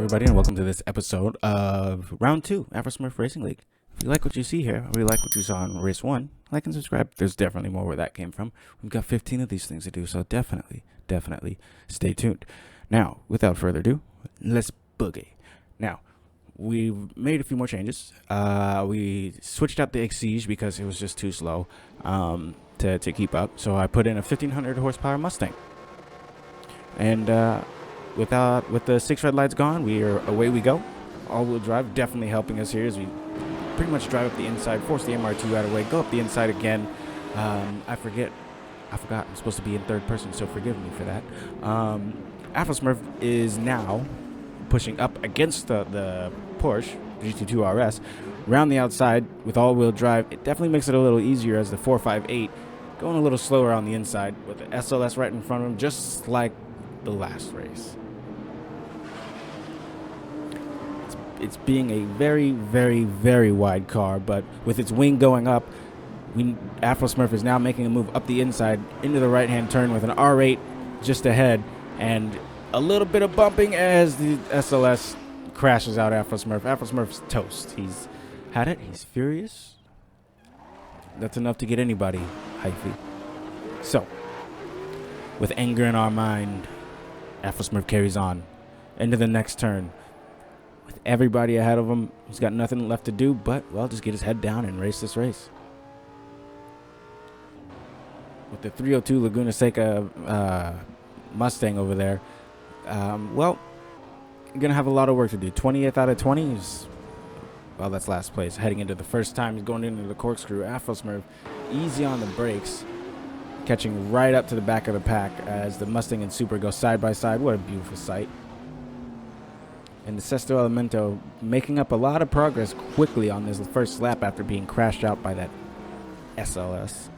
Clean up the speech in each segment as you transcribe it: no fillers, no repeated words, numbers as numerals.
everybody, and welcome to this episode of Round 2, Afrosmurph Racing League. If you like what you see here, or you like what you saw in Race 1, like and subscribe. There's definitely more where that came from. We've got 15 of these things to do, so definitely stay tuned. Now, without further ado, let's boogie. Now, we've made a few more changes. We switched out the Exige because it was just too slow to keep up, so I put in a 1,500 horsepower Mustang. And with the 6 red lights gone, away we go. All-wheel drive definitely helping us here as we pretty much drive up the inside, force the MR2 out of the way, go up the inside again. I forgot I'm supposed to be in third person, so forgive me for that. AfroSmurph is now pushing up against the Porsche GT2 RS around the outside with all-wheel drive. It definitely makes it a little easier as the 458 going a little slower on the inside with the SLS right in front of him, just like the last race. It's being a very, very, very wide car, but with its wing going up, AfroSmurph is now making a move up the inside into the right-hand turn with an R8 just ahead, and a little bit of bumping as the SLS crashes out AfroSmurph. AfroSmurph's toast. He's had it. He's furious. That's enough to get anybody hyphy. So, with anger in our mind, AfroSmurph carries on into the next turn. With everybody ahead of him, he's got nothing left to do but, well, just get his head down and race this race. With the 302 Laguna Seca Mustang over there, well, you're going to have a lot of work to do. 20th out of 20 is, well, that's last place. Heading into the first time he's going into the corkscrew. AfroSmurph easy on the brakes, catching right up to the back of the pack as the Mustang and Super go side by side. What a beautiful sight. And the Sesto Elemento making up a lot of progress quickly on this first lap after being crashed out by that SLS.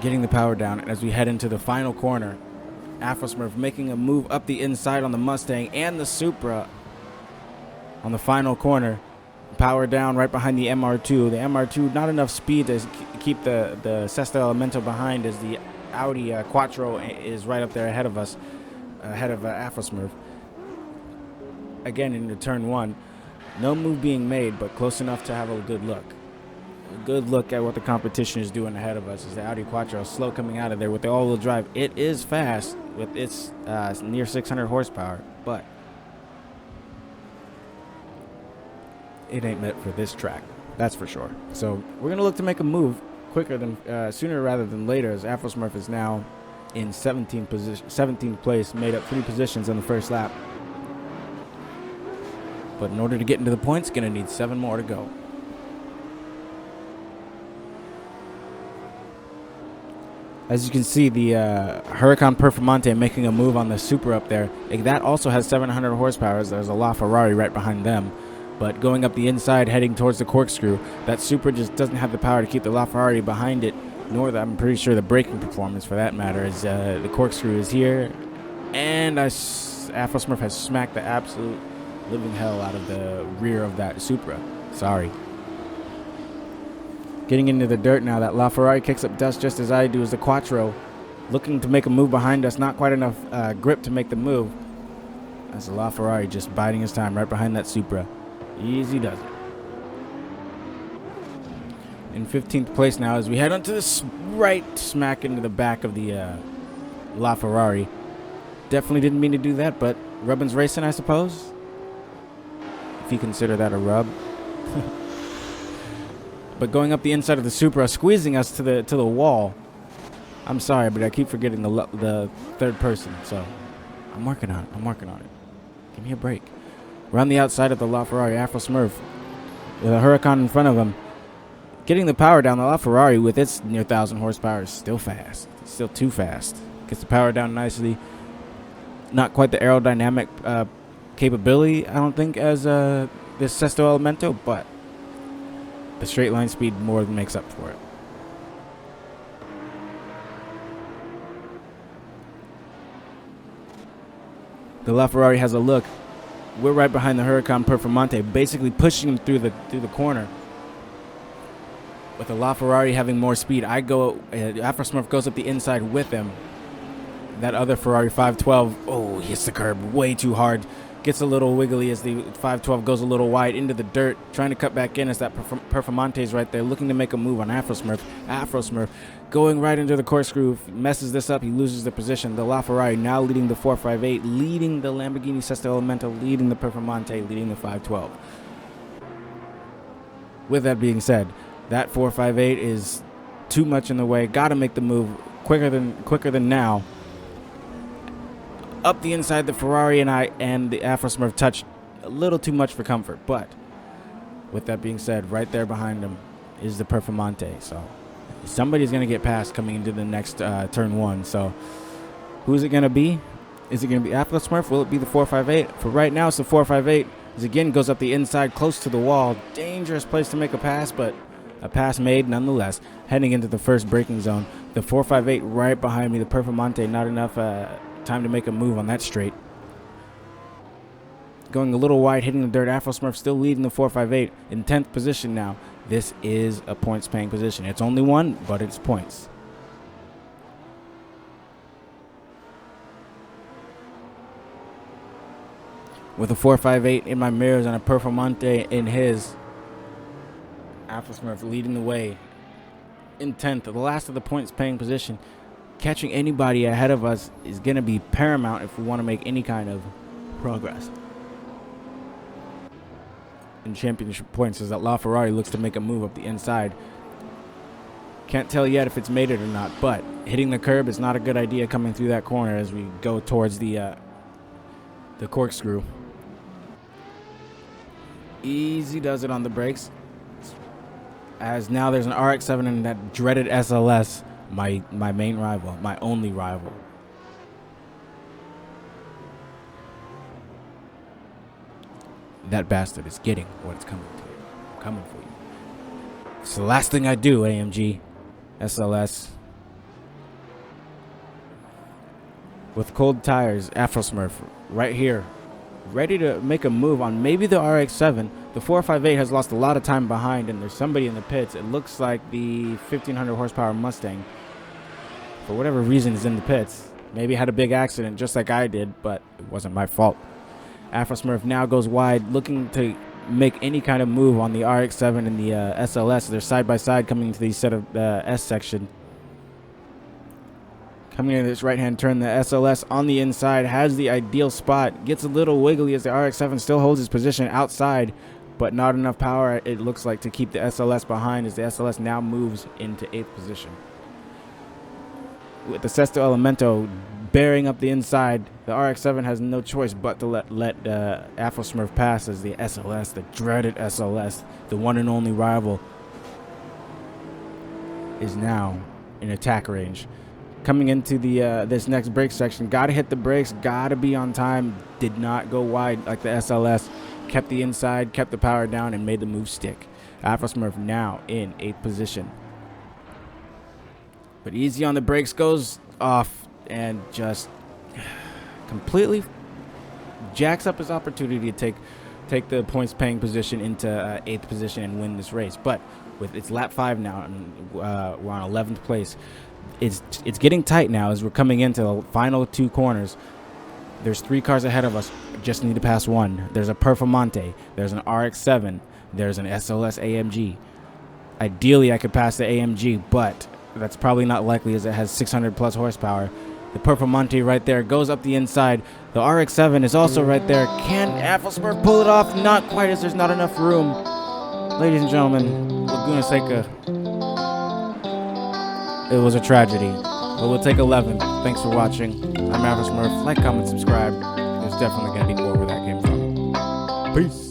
Getting the power down, and as we head into the final corner, AfroSmurph making a move up the inside on the Mustang and the Supra on the final corner. Power down right behind the MR2. The MR2, not enough speed to keep the Sesto Elemento behind as the Audi Quattro is right up there ahead of us, ahead of AfroSmurph. Again, into turn 1. No move being made, but close enough to have a good look. A good look at what the competition is doing ahead of us. Is the Audi Quattro slow coming out of there with the all-wheel drive. It is fast with its near 600 horsepower, but it ain't meant for this track. That's for sure. So we're going to look to make a move quicker than sooner rather than later, as AfroSmurph is now in 17th place, made up 3 positions on the first lap. But in order to get into the points, going to need 7 more to go. As you can see, the Huracan Performante making a move on the Super up there. That also has 700 horsepower, as there's a LaFerrari right behind them. But going up the inside, heading towards the corkscrew, that Super just doesn't have the power to keep the LaFerrari behind it, nor I'm pretty sure the braking performance for that matter, as the corkscrew is here. And AfroSmurph has smacked the absolute living hell out of the rear of that Supra. Sorry. Getting into the dirt now, that LaFerrari kicks up dust just as I do, as the Quattro looking to make a move behind us. Not quite enough grip to make the move, as the LaFerrari just biding his time right behind that Supra. Easy does it. In 15th place now as we head onto this right smack into the back of the LaFerrari. Definitely didn't mean to do that, but rubbin's racing, I suppose, if you consider that a rub. But going up the inside of the Supra, squeezing us to the wall. I'm sorry, but I keep forgetting the third person, so I'm working on it. Give me a break. Around the outside of the LaFerrari, AfroSmurph with a Huracan in front of him. Getting the power down, the LaFerrari with its near 1,000 horsepower is still fast. It's still too fast. Gets the power down nicely. Not quite the aerodynamic capability, I don't think, as this Sesto Elemento, but the straight line speed more than makes up for it. The LaFerrari has a look. We're right behind the Huracan Performante, basically pushing him through the corner. With the LaFerrari having more speed, AfroSmurph goes up the inside with him. That other Ferrari 512, oh, he hits the curb way too hard. Gets a little wiggly as the 512 goes a little wide into the dirt, trying to cut back in as that Performante's right there, looking to make a move on AfroSmurph. AfroSmurph going right into the corkscrew, messes this up, he loses the position. The LaFerrari now leading the 458, leading the Lamborghini Sesto Elemento, leading the Performante, leading the 512. With that being said, that 458 is too much in the way. Got to make the move quicker than now. Up the inside, the Ferrari and the AfroSmurph touched a little too much for comfort. But with that being said, right there behind him is the Performante. So somebody's going to get past coming into the next turn one. So who's it going to be? Is it going to be AfroSmurph? Will it be the 458? For right now, it's the 458. As again goes up the inside, close to the wall. Dangerous place to make a pass, but a pass made nonetheless. Heading into the first braking zone. The 458 right behind me. The Performante, not enough time to make a move on that straight. Going a little wide, hitting the dirt. AfroSmurph still leading the 458 in 10th position now. This is a points-paying position. It's only one, but it's points. With a 458 in my mirrors and a Performante in his, AfroSmurph leading the way in 10th, the last of the points-paying position. Catching anybody ahead of us is going to be paramount if we want to make any kind of progress in championship points, as that LaFerrari looks to make a move up the inside. Can't tell yet if it's made it or not, but hitting the curb is not a good idea coming through that corner as we go towards the corkscrew. Easy does it on the brakes, as now there's an RX-7 and that dreaded SLS, my main rival, my only rival. That bastard is getting what it's coming to. I'm coming for you. It's the last thing I do, AMG SLS. With cold tires, AfroSmurph right here, ready to make a move on maybe the RX-7. The 458 has lost a lot of time behind, and there's somebody in the pits. It looks like the 1500 horsepower Mustang, for whatever reason, is in the pits. Maybe had a big accident just like I did, but it wasn't my fault. AfroSmurph now goes wide, looking to make any kind of move on the RX-7 and the SLS. They're side by side coming into the set of S section. Coming into this right-hand turn, the SLS on the inside has the ideal spot. Gets a little wiggly as the RX-7 still holds his position outside, but not enough power, it looks like, to keep the SLS behind, as the SLS now moves into 8th position. With the Sesto Elemento bearing up the inside, the RX-7 has no choice but to let AfroSmurph pass, as the SLS, the dreaded SLS, the one and only rival, is now in attack range. Coming into the this next brake section, gotta hit the brakes, gotta be on time. Did not go wide like the SLS. Kept the inside, kept the power down, and made the move stick. AfroSmurph now in 8th position. But easy on the brakes, goes off and just completely jacks up his opportunity to take the points-paying position into 8th position and win this race. But with it's lap 5 now, and we're on 11th place. It's getting tight now as we're coming into the final 2 corners. There's 3 cars ahead of us. Just need to pass one. There's a Performante. There's an RX-7. There's an SLS AMG. Ideally, I could pass the AMG, but that's probably not likely, as it has 600 plus horsepower. The Performante right there goes up the inside. The RX-7 is also right there. Can AfroSmurph pull it off? Not quite, as there's not enough room. Ladies and gentlemen, Laguna Seca, it was a tragedy, but we'll take 11th. Thanks for watching. I'm AfroSmurph. Like, comment, subscribe. There's definitely going to be more where that came from. Peace.